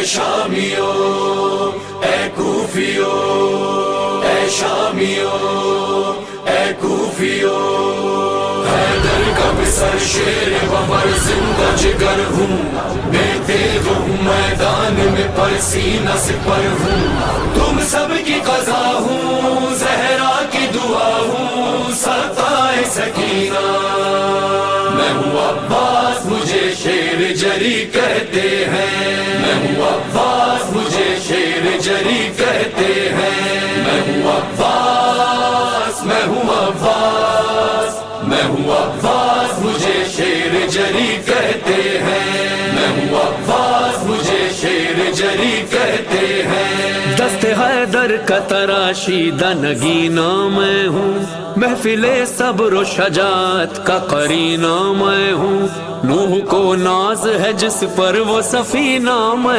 شامیو اے کوفیو، اے شامیو اے کوفیو، حیدر کا بسر شیر ببر زندہ جگر ہوں، میں تیغ ہوں میدان میں پر سینہ سپر ہوں، تم سب کی قضا ہوں، زہرا کی دعا ہوں، سرکائے سکینہ، میں ہوں عباس مجھے شیر جری کہتے ہیں، میں ہوں عباس مجھے شیر جری کہتے ہیں، میں ہوں عباس، میں ہوں عباس، میں ہوں عباس مجھے شیر جری کہتے ہیں، میں ہوں عباس مجھے شیر جری کہتے ہیں، دست حیدر کا تراشیدہ نگینہ میں ہوں، محفل صبر و شجاعت کا قرینہ میں ہوں، نوح کو ناز ہے جس پر وہ سفینہ میں